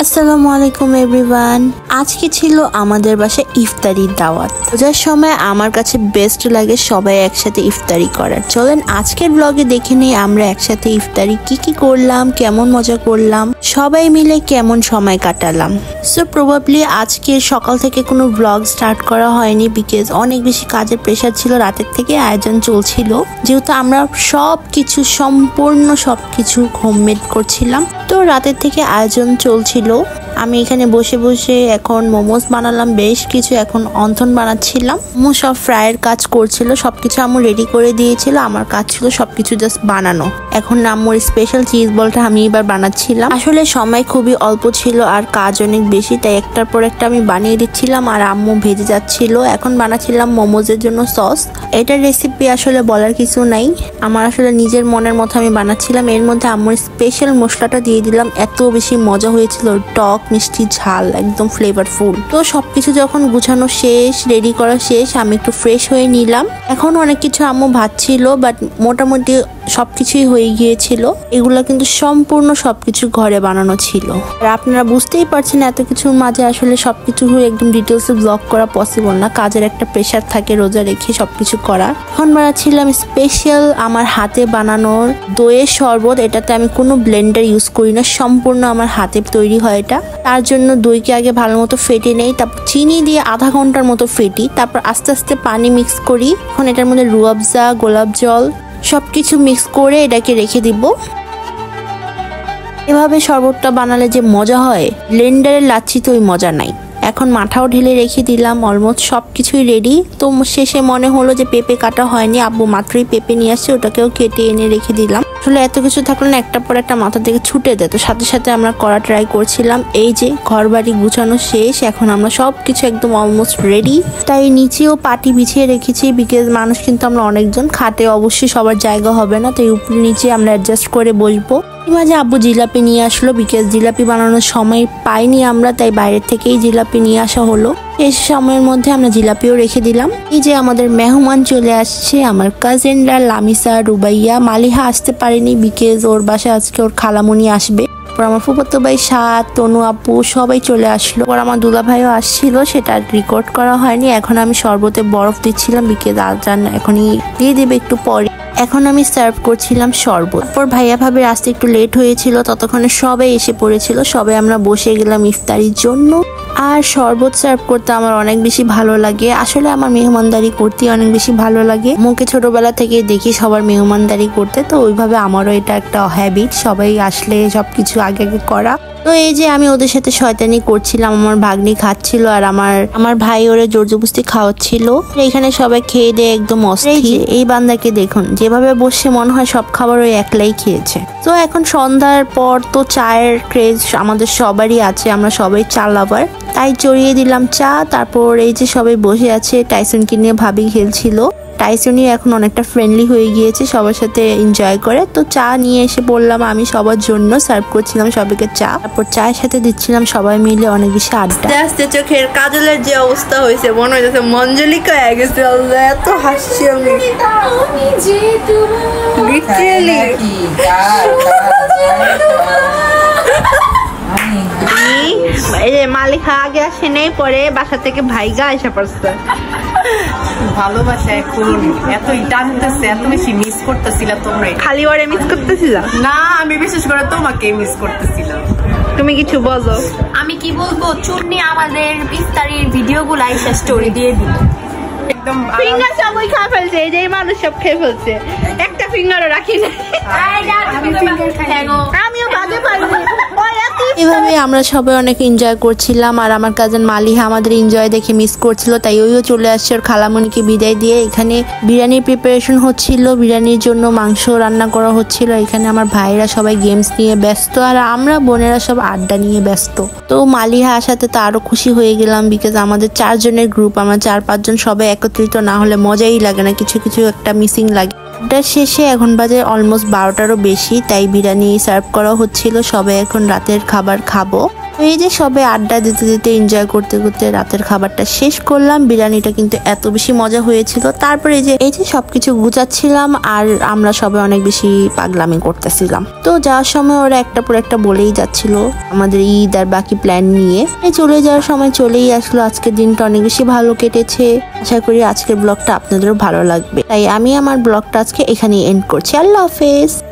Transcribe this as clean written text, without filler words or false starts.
আসসালামু আলাইকুম এভরিওয়ান। আজকে ছিল আমাদের বাসায় ইফতারির দাওয়াত। রোজার সময় আমার কাছে বেস্ট লাগে সবাই একসাথে ইফতারি করার। চলেন আজকের ব্লগে দেখে নিই আমরা একসাথে ইফতারি কি করলাম, কেমন মজা করলাম, সবাই মিলে কেমন সময় কাটালাম। সো প্রবাবলি আজকে সকাল থেকে কোনো ব্লগ স্টার্ট করা হয়নি বিকজ অনেক বেশি কাজের প্রেশার ছিল। রাতের থেকে আয়োজন চলছিল, যেহেতু আমরা সম্পূর্ণ সবকিছু হোমমেড করছিলাম, তো রাতের থেকে আয়োজন চলছিল। আমি এখানে বসে বসে এখন মোমোস বানালাম বেশ কিছু, এখন অন্থন বানাচ্ছিলাম। মোমো সব ফ্রাইয়ের কাজ করছিল, সবকিছু আম্মু রেডি করে দিয়েছিল, আমার কাজ ছিল সবকিছু জাস্ট বানানো। এখন আম্মুর স্পেশাল চিজ বলটা আমি এবার বানাচ্ছিলাম। আসলে সময় খুবই অল্প ছিল আর কাজ অনেক বেশি, তাই একটার পর একটা আমি বানিয়ে দিচ্ছিলাম আর আম্মু ভেজে যাচ্ছিল। এখন বানাচ্ছিলাম মোমোজের জন্য সস। এটার রেসিপি আসলে বলার কিছু নাই, আমার আসলে নিজের মনের মতো আমি বানাচ্ছিলাম। এর মধ্যে আম্মুর স্পেশাল মশলাটা দিয়ে দিলাম, এত বেশি মজা হয়েছিল, টক মিষ্টি ঝাল একদম ফ্লেভারফুল। তো সবকিছু যখন গুছানো শেষ, রেডি করা শেষ, আমি একটু ফ্রেশ হয়ে নিলাম। এখন অনেক কিছু আম্মু ভাজছিল, বাট মোটামুটি সবকিছুই হয়ে গিয়েছিল। এগুলো কিন্তু সম্পূর্ণ সবকিছু ঘরে বানানো ছিল। আর আপনারা বুঝতেই পারছেন এত কিছুর মাঝে আসলে সবকিছু একদম ডিটেলসে ব্লগ করা পসিবল না, কাজের একটা প্রেশার থাকে রোজা রেখে সবকিছু করা। এখন বানাচ্ছিলাম স্পেশাল আমার হাতে বানানোর দইয়ের শরবত। এটাতে আমি কোনো ব্লেন্ডার ইউজ করি না, সম্পূর্ণ আমার হাতে তৈরি হয় এটা। তার জন্য দইকে আগে ভালো মতো ফেটে নেই, তারপর চিনি দিয়ে আধা ঘন্টার মতো ফেটি, তারপর আস্তে আস্তে পানি মিক্স করি। এখন এটার মধ্যে রুয়াবজা, গোলাপ জল সবকিছু মিক্স করে এটাকে রেখে দিব। এভাবে শরবতটা বানালে যে মজা হয়, ব্লেন্ডারের লাচ্ছিতে ওই মজা নাই। এখন মাঠাও ঢেলে রেখে দিলাম, অলমোস্ট সবকিছুই রেডি। তো শেষে মনে হলো যে পেঁপে কাটা হয়নি, আব্বু মাত্রই পেঁপে নিয়ে আসছে, ওটাকেও কেটে এনে রেখে দিলাম। আসলে এত কিছু থাকলে না একটার পর একটা মাথা থেকে ছুটে দেয়, তো সাথে সাথে আমরা করা ট্রাই করছিলাম। এই যে ঘর বাড়ি গুছানো শেষ, এখন আমরা সবকিছু একদম অলমোস্ট রেডি। তাই নিচেও পাটি বিছিয়ে রেখেছি বিকজ মানুষ কিন্তু আমরা অনেকজন, খাটে অবশ্যই সবার জায়গা হবে না, তাই উপরে নিচে আমরা অ্যাডজাস্ট করে বসবো। মাঝে আব্বু জিলাপি নিয়ে আসলো বিকজ জিলাপি বানানোর সময় পাইনি আমরা, তাই বাইরের থেকেই জিলাপি নিয়ে আসা হলো। এই সময়ের মধ্যে আমরা জিলাপিও রেখে দিলাম। এই যে আমাদের মেহমান চলে আসছে, আমার কাজিনরা লামিসা, রুবাইয়া। মালিহা আসতে পারেনি বিকজ ওর বাসায় আজকে ওর খালামুনি আসবে। আমার ফুফাতো ভাই সাত, তনু আপু সবাই চলে আসলো। ওর আমার দুলা ভাইও আসছিল, সেটা রেকর্ড করা হয়নি। এখন আমি শরবতে বরফ দিচ্ছিলাম বিকজ আজান এখনই দিয়ে দিবে একটু পরে। এখন আমি সার্ভ করছিলাম শরবত। তারপর ভাইয়া ভাবির আসতে একটু লেট হয়েছিল, ততক্ষণে সবাই এসে পড়েছিল। সবাই আমরা বসে গেলাম ইফতারির জন্য। আর শরবত সার্ভ করতে আমার অনেক বেশি ভালো লাগে। আসলে আমার মেহমানদারি করতে অনেক বেশি ভালো লাগে। মুখে ছোটবেলা থেকে দেখি সবার মেহমানদারি করতে, তো ওইভাবে আমারও এটা একটা হ্যাবিট, সবাই আসলে সবকিছু আগে করা। তো এই যে আমি ওদের সাথে শয়তানি করছিলাম, আমার ভাগ্নি খাচ্ছিল আর আমার ভাই ওরে জোর জবরদস্তি খাওয়াচ্ছিল। এখানে সবাই খেয়ে দিয়ে একদম অস্থির। এই বান্দাকে দেখুন যেভাবে বসে, মনে হয় সব খাবার ওই একলাই খেয়েছে। তো এখন সন্ধ্যার পর তো চায়ের ক্রেজ আমাদের সবারই আছে, আমরা সবাই চা লাভার, তাই চড়িয়ে দিলাম চা। তারপর এই যে সবাই বসে আছে, টাইসনকে নিয়ে ভাবি খেলছিল। টাইসনই এখন অনেকটা ফ্রেন্ডলি হয়ে গিয়েছে, সবার সাথে এনজয় করে। তো চা নিয়ে এসে বললাম আমি সবার জন্য সার্ভ করছিলাম সবাইকে চা। তারপর চায়ের সাথে দিচ্ছিলাম সবাই মিলে অনেক বেশি আড্ডা। আস্তে চোখের কাজলের যে অবস্থা হয়েছে, মনে হয়েছে মঞ্জলিকা হয়ে গেছে। এত হাসছি আমি, মালিকা আগে আসে নেই, পরে বাসা থেকে ভাইগা এসে পড়ছে। ভালোবাসা এখন এত টানতেছে, এত বেশি মিস করতেছিলাম। তোমরা খালি ওরে মিস করতেছিলাম না, আমি বিশেষ করে তোমাকে মিস করতেছিলাম। তুমি কিছু বলো। আমি কি বলবো, চুন্নি আমাদের ইফতারির ভিডিওগুলো আইসা স্টোরি দিয়ে দিল, একদম ফিঙ্গার সবই খা ফেলছে। এই যে মানুষ সব খেয়ে ফেলছে, একটা ফিঙ্গারও রাখি না। আমিও ভাগে পারিনি। এভাবে আমরা সবাই অনেক এনজয় করছিলাম। আর আমার কাজিন মালিহা আমাদের এনজয় দেখে মিস করছিল, তাই ওইও চলে আসছে ওর খালামণিকে বিদায় দিয়ে। এখানে বিরিয়ানির প্রিপারেশন হচ্ছিল, বিরিয়ানির জন্য মাংস রান্না করা হচ্ছিল। এখানে আমার ভাইরা সবাই গেমস নিয়ে ব্যস্ত আর আমরা বোনেরা সব আড্ডা নিয়ে ব্যস্ত। তো মালিহা আসাতে তো আরো খুশি হয়ে গেলাম বিকজ আমাদের 4 জনের গ্রুপ, আমরা 4-5 জন সবাই একত্রিত না হলে মজাই লাগে না, কিছু কিছু একটা মিসিং লাগে। আড্ডার শেষে এখন বাজে অলমোস্ট 12টারও বেশি, তাই বিরিয়ানি সার্ভ করা হচ্ছিল। সবাই এখন রাতের খাবার খাবো। এই যে সবে আড্ডা দিতে দিতে এনজয় করতে করতে রাতের খাবারটা শেষ করলাম। বিরিয়ানিটা কিন্তু এত বেশি মজা হয়েছিল। তারপরে এই যে সবকিছু গুছাচ্ছিলাম আর আমরা সবাই অনেক বেশি পাগলামি করতেছিলাম। তো যাওয়ার সময় ওরা একটা পর একটা বলেই যাচ্ছিল আমাদের ঈদ আর বাকি প্ল্যান নিয়ে। চলে যাওয়ার সময় চলেই আসলো। আজকের দিনটা অনেক বেশি ভালো কেটেছে। আশা করি আজকের ব্লগটা আপনাদেরও ভালো লাগবে। তাই আমি আমার ব্লগটা আজকে এখানেই এন্ড করছি। আল্লাহ হাফেজ।